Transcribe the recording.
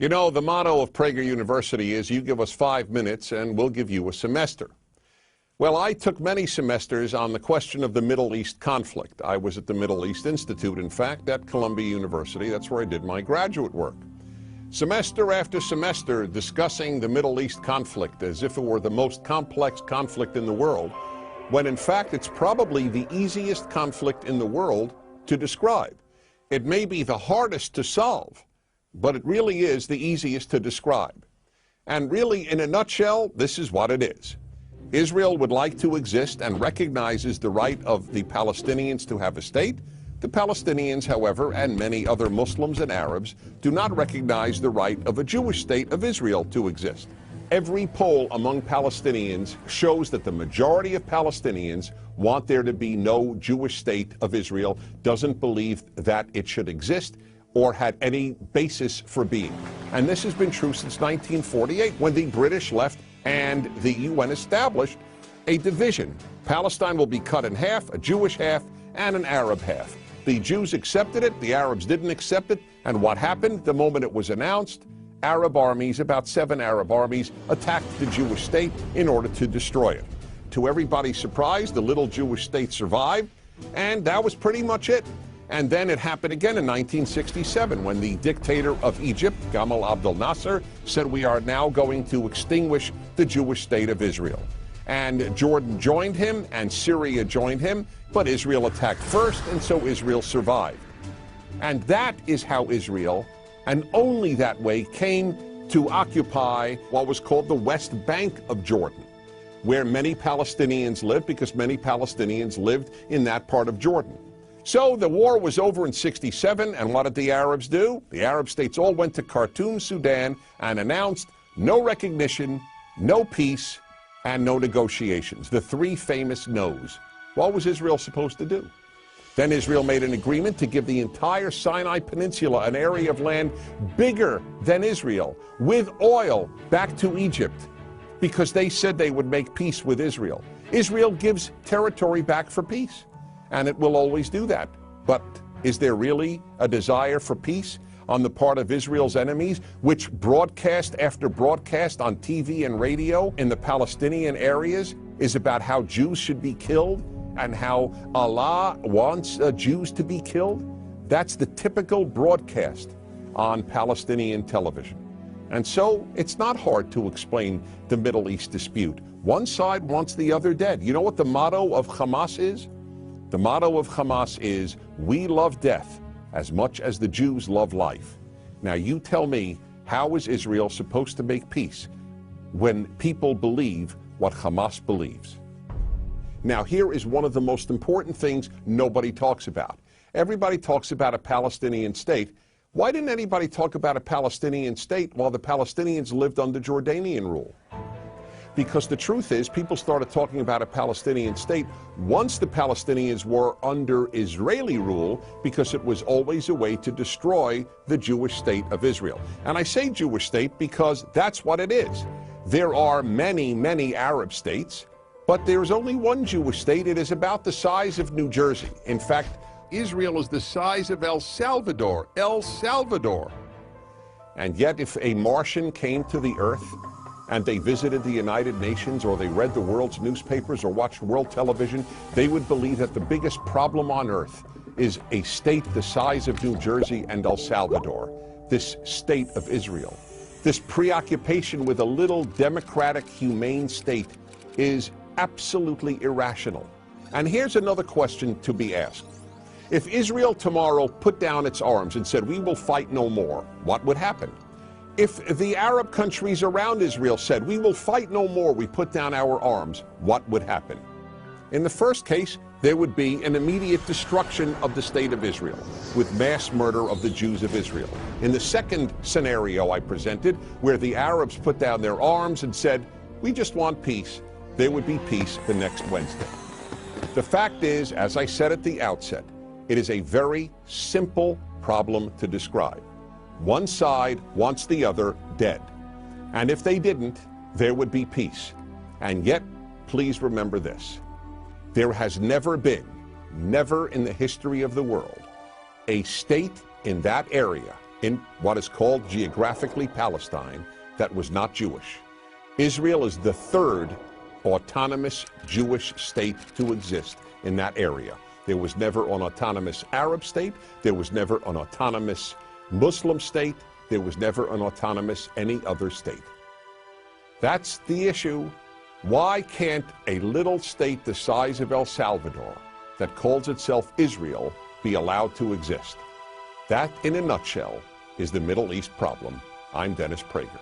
You know, the motto of Prager University is you give us 5 minutes and we'll give you a semester. Well, I took many semesters on the question of the Middle East conflict. I was at the Middle East Institute, in fact, at Columbia University. That's where I did my graduate work. Semester after semester discussing the Middle East conflict as if it were the most complex conflict in the world, when in fact it's probably the easiest conflict in the world to describe. It may be the hardest to solve, but it really is the easiest to describe. And really, in a nutshell, this is what it is. Israel would like to exist and recognizes the right of the Palestinians to have a state. The Palestinians, however, and many other Muslims and Arabs, do not recognize the right of a Jewish state of Israel to exist. Every poll among Palestinians shows that the majority of Palestinians want there to be no Jewish state of Israel, doesn't believe that it should exist or had any basis for being. And this has been true since 1948, when the British left and the UN established a division. Palestine will be cut in half, a Jewish half and an Arab half. The Jews accepted it, the Arabs didn't accept it, and what happened the moment it was announced? Arab armies, about 7 Arab armies, attacked the Jewish state in order to destroy it. To everybody's surprise, the little Jewish state survived, and that was pretty much it. And then it happened again in 1967 when the dictator of Egypt, Gamal Abdel Nasser, said we are now going to extinguish the Jewish state of Israel. And Jordan joined him and Syria joined him, but Israel attacked first, and so Israel survived. And that is how Israel, and only that way, came to occupy what was called the West Bank of Jordan, where many Palestinians lived, because many Palestinians lived in that part of Jordan. So the war was over in '67, and what did the Arabs do? The Arab states all went to Khartoum, Sudan, and announced no recognition, no peace, and no negotiations. The 3 famous no's. What was Israel supposed to do? Then Israel made an agreement to give the entire Sinai Peninsula, an area of land bigger than Israel, with oil, back to Egypt, because they said they would make peace with Israel. Israel gives territory back for peace, and it will always do that. But is there really a desire for peace on the part of Israel's enemies, which broadcast after broadcast on TV and radio in the Palestinian areas is about how Jews should be killed and how Allah wants Jews to be killed? That's the typical broadcast on Palestinian television. And so it's not hard to explain the Middle East dispute. One side wants the other dead. You know what the motto of Hamas is? The motto of Hamas is, we love death as much as the Jews love life. Now you tell me, how is Israel supposed to make peace when people believe what Hamas believes? Now here is one of the most important things nobody talks about. Everybody talks about a Palestinian state. Why didn't anybody talk about a Palestinian state while the Palestinians lived under Jordanian rule? Because the truth is, people started talking about a Palestinian state once the Palestinians were under Israeli rule, because it was always a way to destroy the Jewish state of Israel. And I say Jewish state because that's what it is. There are many, many Arab states, but there's only one Jewish state. It is about the size of New Jersey. In fact, Israel is the size of El Salvador. El Salvador. And yet, if a Martian came to the earth and they visited the United Nations, or they read the world's newspapers or watched world television, they would believe that the biggest problem on earth is a state the size of New Jersey and El Salvador, this state of Israel. This preoccupation with a little democratic, humane state is absolutely irrational. And here's another question to be asked. If Israel tomorrow put down its arms and said, we will fight no more, what would happen? If the Arab countries around Israel said, we will fight no more, we put down our arms, what would happen? In the first case, there would be an immediate destruction of the state of Israel, with mass murder of the Jews of Israel. In the second scenario I presented, where the Arabs put down their arms and said, we just want peace, there would be peace the next Wednesday. The fact is, as I said at the outset, it is a very simple problem to describe. One side wants the other dead. And if they didn't, there would be peace. And yet, please remember this. There has never been, never in the history of the world, a state in that area in what is called geographically Palestine that was not Jewish. Israel is the third autonomous Jewish state to exist in that area. There was never an autonomous Arab state. There was never an autonomous Muslim state. There was never an autonomous any other state. That's the issue. Why can't a little state the size of El Salvador that calls itself Israel be allowed to exist? That, in a nutshell, is the Middle East problem. I'm Dennis Prager.